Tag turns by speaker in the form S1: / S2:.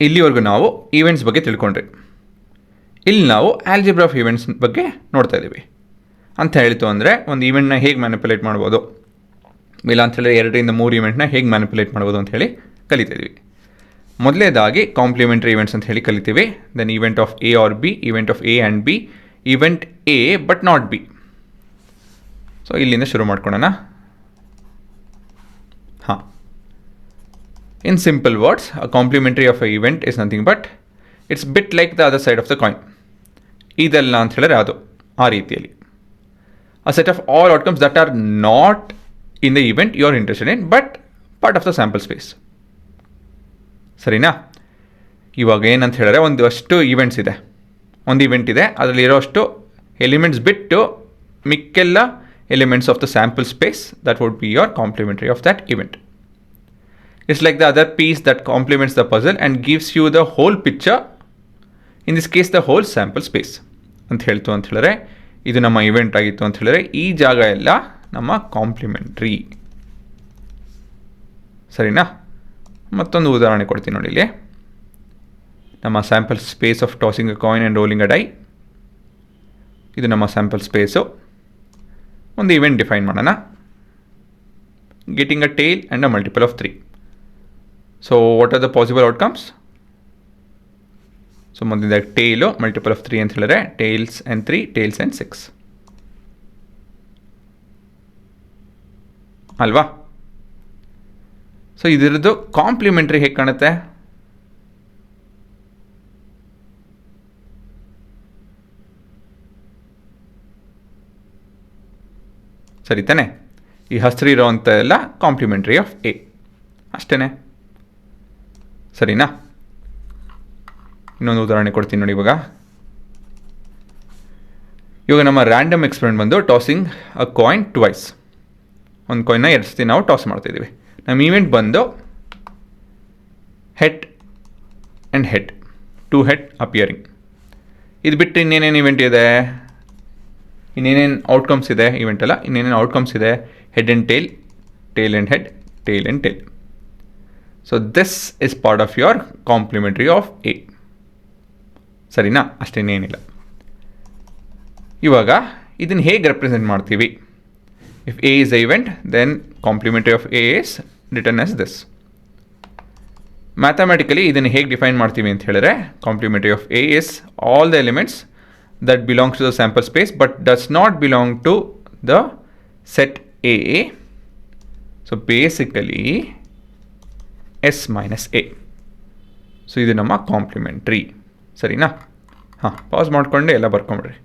S1: ಇಲ್ಲಿವರೆಗೂ ನಾವು ಈವೆಂಟ್ಸ್ ಬಗ್ಗೆ ತಿಳ್ಕೊಂಡ್ರಿ. ಇಲ್ಲಿ ನಾವು ಆಲ್ಜಿಬ್ರಾ ಆಫ್ ಈವೆಂಟ್ಸ್ ಬಗ್ಗೆ ನೋಡ್ತಾ ಇದ್ದೀವಿ. ಅಂತ ಹೇಳ್ತು ಅಂದರೆ ಒಂದು ಈವೆಂಟ್ನ ಹೇಗೆ ಮ್ಯಾನಿಪುಲೇಟ್ ಮಾಡ್ಬೋದು, ಇಲ್ಲ ಅಂತ ಹೇಳಿದ್ರೆ 2 ರಿಂದ 3 ಈವೆಂಟ್ನ ಹೇಗೆ ಮ್ಯಾನಿಪುಲೇಟ್ ಮಾಡ್ಬೋದು ಅಂತ ಹೇಳಿ ಕಲಿತಿದ್ವಿ. ಮೊದಲನೇದಾಗಿ ಕಾಂಪ್ಲಿಮೆಂಟ್ರಿ ಈವೆಂಟ್ಸ್ ಅಂತ ಹೇಳಿ ಕಲಿತೀವಿ. Then event of A or B, event of A and B, event A but not B. So ಇಲ್ಲಿಂದ ಶುರು ಮಾಡ್ಕೊಳ್ಳೋಣ. ಹಾಂ, in simple words, a complementary of an event is nothing but it's bit like the other side of the coin. ಇದೆಲ್ಲ ಅಂತ ಹೇಳಿದ್ರೆ ಅದು ಆ ರೀತಿಯಲ್ಲಿ a set of all outcomes that are not in the event you are interested in but part of the sample space. ಸರಿನಾ? ಇವಾಗ ಏನಂತ ಹೇಳಿದ್ರೆ ಒಂದಷ್ಟು ಈವೆಂಟ್ಸ್ ಇದೆ, ಒಂದು ಈವೆಂಟ್ ಇದೆ, ಅದರಲ್ಲಿರೋಷ್ಟು ಎಲಿಮೆಂಟ್ಸ್ ಬಿಟ್ಟು ಮಿಕ್ಕೆಲ್ಲ elements of the sample space that would be your complementary of that event. It's like the other piece that complements the puzzle and gives you the whole picture, in this case the whole sample space ಅಂತ ಹೇಳ್ತು ಅಂತ ಹೇಳಿದ್ರೆ ಇದು ನಮ್ಮ event ಆಗಿತ್ತು ಅಂತ ಹೇಳಿದ್ರೆ ಈ ಜಾಗ ಎಲ್ಲ ನಮ್ಮ ಕಾಂಪ್ಲಿಮೆಂಟ್ರಿ. ಸರಿನಾ? ಮತ್ತೊಂದು ಉದಾಹರಣೆ ಕೊಡ್ತೀನಿ ನೋಡಿ. ಇಲ್ಲಿ ನಮ್ಮ sample space of tossing a coin and rolling a die, ಇದು ನಮ್ಮ ಸ್ಯಾಂಪಲ್ ಸ್ಪೇಸು. ಒಂದು ಇವೆಂಟ್ ಡಿಫೈನ್ ಮಾಡೋಣ, getting a tail and a multiple of 3. So what are the possible outcomes? So ಮೊದಲಿಂದ ಟೇಲು ಮಲ್ಟಿಪಲ್ ಆಫ್ 3 ಅಂತ ಹೇಳಿದ್ರೆ tiles and 3, tiles and 6 ಅಲ್ವಾ? So ಇದರದ್ದು complimentary ಹೇಗೆ ಕಾಣುತ್ತೆ? ಸರಿ ತಾನೆ? ಈ ಹಸಿರು ಇರೋವಂಥ ಎಲ್ಲ ಕಾಂಪ್ಲಿಮೆಂಟ್ರಿ ಆಫ್ ಎ ಅಷ್ಟೇ. ಸರಿನಾ? ಇನ್ನೊಂದು ಉದಾಹರಣೆ ಕೊಡ್ತೀನಿ ನೋಡಿ. ಇವಾಗ ನಮ್ಮ ರ್ಯಾಂಡಮ್ ಎಕ್ಸ್ಪೆರಿಮೆಂಟ್ ಬಂದು ಟಾಸಿಂಗ್ ಅ ಕಾಯಿನ್ ಟ್ವೈಸ್. ಒಂದು ಕಾಯಿನ್ನ 2 ಸತಿ ನಾವು ಟಾಸ್ ಮಾಡ್ತಾಯಿದ್ದೀವಿ. ನಮ್ಮ ಈವೆಂಟ್ ಬಂದು head and head, 2 head appearing. ಇದು ಬಿಟ್ಟು ಇನ್ನೇನೇನು ಇವೆಂಟ್ ಇದೆ, ಇನ್ನೇನೇನು ಔಟ್ಕಮ್ಸ್ ಇದೆ, ಇವೆಂಟ್ ಅಲ್ಲ, ಇನ್ನೇನೇನು ಔಟ್ಕಮ್ಸ್ ಇದೆ, head and tail, tail and head, tail and tail. So this is part of your complementary of A. ಸರಿನಾ? ಅಷ್ಟೇನೇನಿಲ್ಲ. ಇವಾಗ ಇದನ್ನು ಹೇಗೆ ರೆಪ್ರೆಸೆಂಟ್ ಮಾಡ್ತೀವಿ? If A is a event then complementary of A is return as this. Mathematically ಇದನ್ನು ಹೇಗೆ define ಮಾಡ್ತೀವಿ ಅಂತ ಹೇಳಿದ್ರೆ complementary of A is all the elements that belongs to the sample space but does not belong to the set A. So basically S minus A. So ಇದು ನಮ್ಮ complimentary. ಸರಿನಾ? ಹಾಂ, pass ಮಾಡಿಕೊಂಡೆ ಎಲ್ಲ ಬರ್ಕೊಂಬಿಡ್ರಿ.